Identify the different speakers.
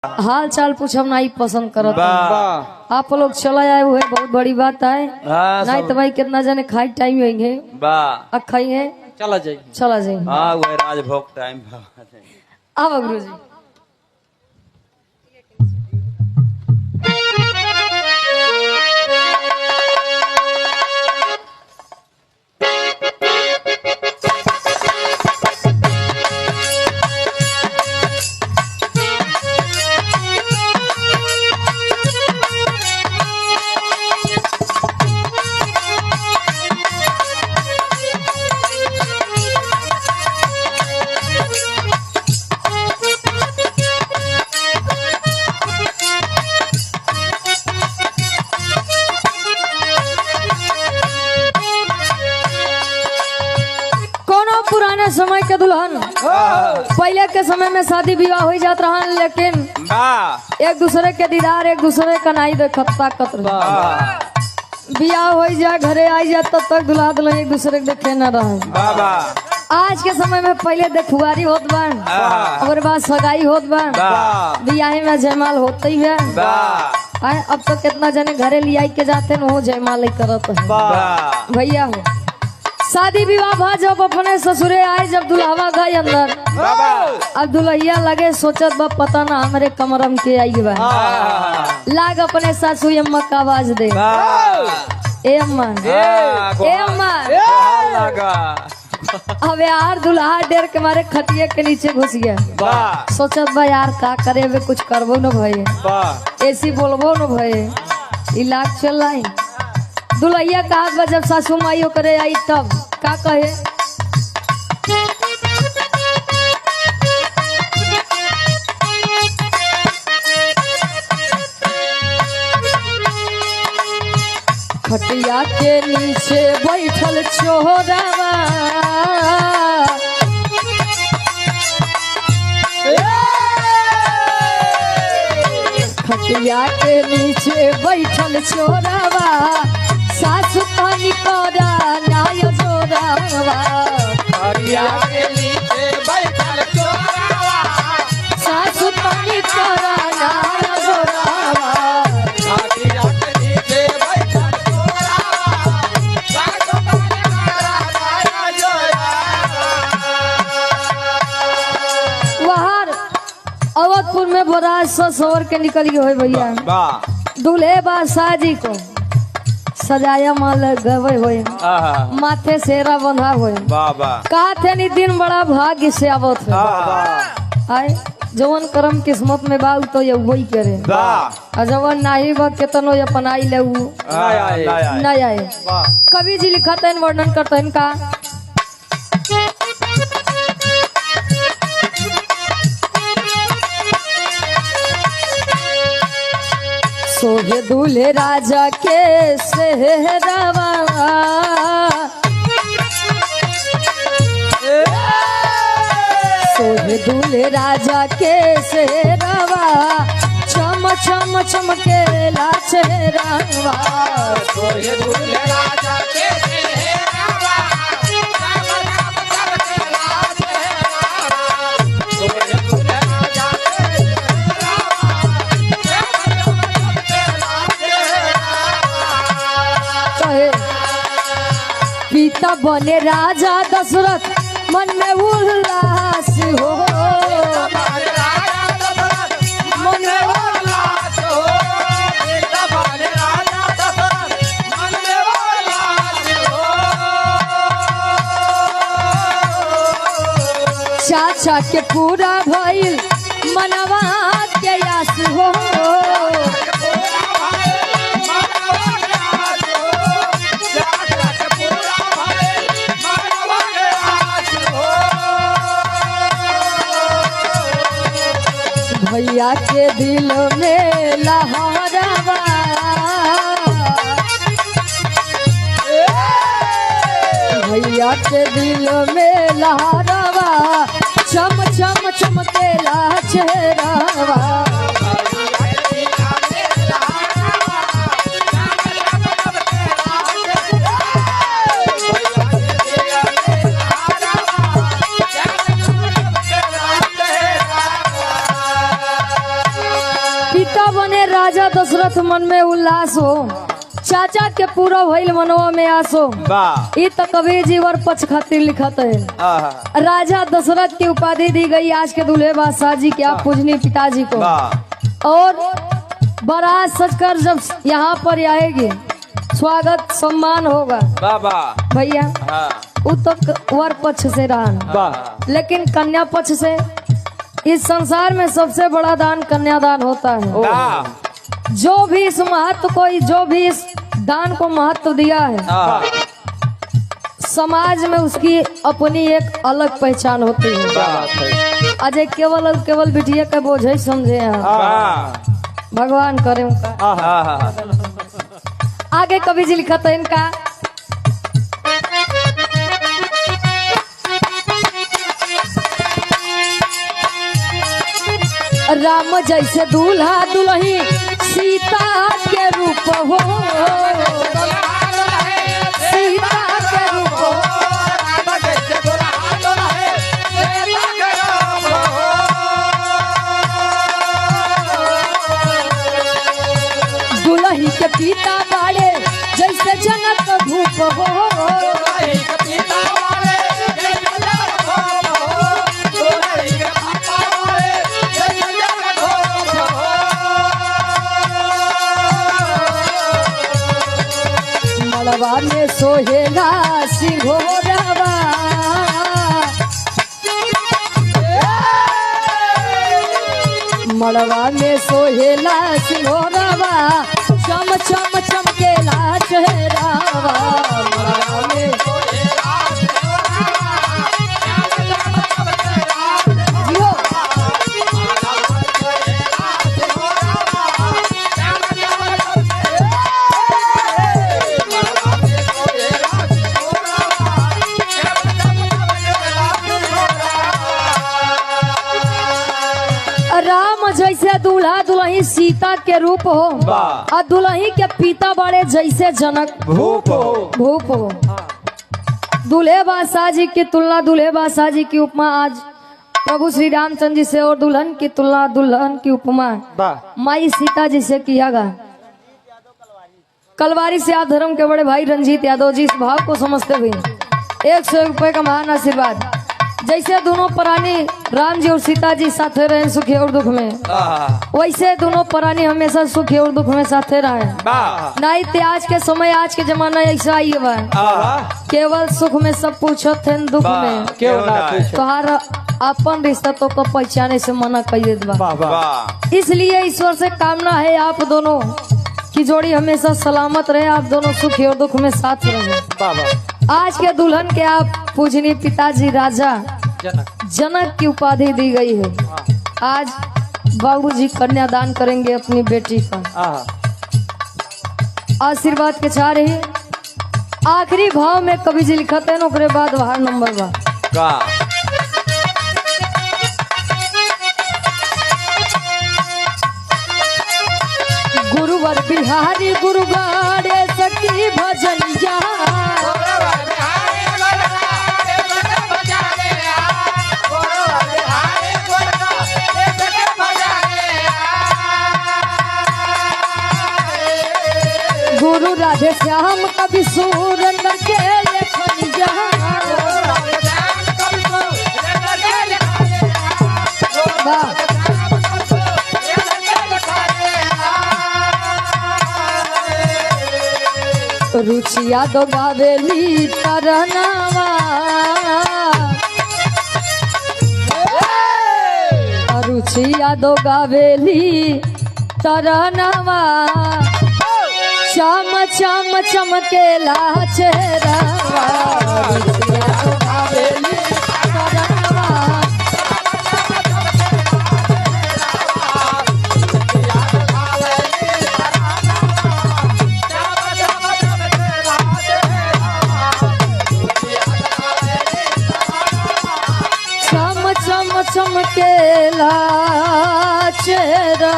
Speaker 1: हाल चाल पूछम नहीं पसंद करत आप लोग चला आए हुए बहुत बड़ी बात है। नहीं तो भाई कितना जने खाई टाइम होंगे खाई है चला जाए
Speaker 2: राजभोग टाइम
Speaker 1: अब गुरु जी पुराने समय के दुल्हन पहले के समय में शादी विवाह हो जात रहा, लेकिन एक दूसरे के दीदार एक दूसरे का नहीं देखत ताकत बियाह हो जाए घरे आई जाए तब तक दुल्हा दुल्हन एक दूसरे के देखे न रहे। आज के समय में पहले देखुआरी होत बन और बाद सगाई होत बन बियाह में जयमाल होते ही है। अब तो कितना जने घरे लिया के जाते न वो जयमाल करत भैया हो। शादी विवाह भा जब अपने ससुरे आए जब दुल्हवा गए अंदर अब दुल्हिया लगे सोचत बा पता ना हमारे कमरम के आई बा लाग अपने सासू अम्मा का आवाज दे ए अम्मा अब यार दुल्हा डेर के मारे खटिया के नीचे घुस गया। सोचत बा यार का करे वे कुछ करबो न भये ऐसी बोलबो न भये इलाज चल रही दुल्हिया कहा जब सासू माइयो करे आई तब का कहे खटिया के नीचे बैठल छोरावा खटिया के नीचे बैठल छोरावा सासु पानी कोरा नाय जोरावा
Speaker 2: खटिया के नीचे बैठल छोरावा
Speaker 1: सासु पानी कोरा नाय जोरावा
Speaker 2: खटिया के नीचे बैठल छोरावा सासु पानी कोरा नाय जोरावा।
Speaker 1: वहार अवधपुर में बरात ससुर के निकल गए हो भैया दूल्हे बा साजी को सजाया माल गवे होए माथे सेरा बंधा होए कहा थे नी दिन बड़ा भाग्य से आवत है आए जवन करम किस्मत में बाऊ तो ये वही करे और जवन नाही बा केतनो अपनाई ले वो नहीं आए। कवि जी लिखते हैं वर्णन करते हैं का सोहे दूल्हे राजा के सेहरावा सोहे दूल्हे राजा के सेहरावा चम चम चमकेला चेहरावा
Speaker 2: सोहे दूल्हे राजा के सेहरावा चम चम चमकेला चेहरावा सोहे दूल्हे राजा के
Speaker 1: पिता बने राजा दशरथ मन में उल्लास हो
Speaker 2: मन में उल्लास हो पिता बने राजा दशरथ मन में उल्लास हो
Speaker 1: चाचा के पूरा भइल मनवा के आस हो भैया के दिल में लहरावा भैया के दिल में लहरावा चम चम चमकेला चेहरावा राजा दशरथ मन में उल्लास हो, चाचा के पूरा भइल मनवा में आसो। ई तो कबीर जी वर पक्ष खातिर लिखत है। राजा दशरथ की उपाधि दी गई आज के दूल्हे बादशाह जी के, आप पूजनी पिताजी को। और बारात सजकर जब यहाँ पर आएगी, स्वागत सम्मान होगा भैया। वो तो वर पक्ष से रहा, लेकिन कन्या पक्ष से इस संसार में सबसे बड़ा दान कन्यादान होता है। जो भी इस महत्व को, जो भी इस दान को महत्व दिया है, समाज में उसकी अपनी एक अलग पहचान होती है। अजय केवल बिटिया का बोझ ही समझे हैं, भगवान करे उनका। आगे कवि जी लिखा था इनका, राम जैसे दूल्हा दुल्ही सीता के रूप हो, सीता के रूप हो। दुल्ही के पिता बाड़े जैसे जनक धूप हो, मड़वा में सोहेला सिंघोरवा, मड़वा में सोहेला सिंघोरवा, चम चम चमकेला चेहरावा। मड़वा में राम जैसे दूल्हा दुल्ही सीता के रूप हो, और दुल्ही के पिता बड़े जैसे जनक भूप हो। दूल्हे बादशाह जी की तुलना, दूल्हे बादशाह जी की उपमा आज प्रभु श्री रामचंद्र जी से, और दुल्हन की तुलना, दुल्हन की उपमा माई सीता जी से किया गया। कलवारी से आप धर्म के बड़े भाई रंजीत यादव जी इस भाव को समझते हुए 101 रुपए का महान आशीर्वाद। जैसे दोनों प्राणी राम जी और सीता जी साथे रहे सुखी और दुख में, वैसे दोनों प्राणी हमेशा सुखी और दुख में साथे रहे। नहीं तो आज के समय, आज के जमाना ऐसा ही हुआ, केवल सुख में सब पूछत है, दुख में तुम्हारा अपन रिश्ता तो को पहचाने से मना कर बा। इसलिए ईश्वर से कामना है आप दोनों की जोड़ी हमेशा सलामत रहे, आप दोनों सुखी और दुख में साथ रहे। आज के दुल्हन के आप पूजनीय पिताजी राजा जनक की उपाधि दी गई है। आज बाबूजी कन्यादान करेंगे अपनी बेटी का, आशीर्वाद के चाह रही। आखिरी भाव में कवि जी लिखते हैं, ओकरे बाद बाहर नंबर बा गुरुवर बिहारी गुरुगाड़े सखी भजनिया, गुरु राधे श्याम कवि सुरेंद्र के लेखनिया, रुचिया दो गावेली तरनावा, रुचिया दो गावेली तरनावा, चम चम चमकेला चेहरावा, रुचिया दो गावेली तरनावा। चमकेला चेहरा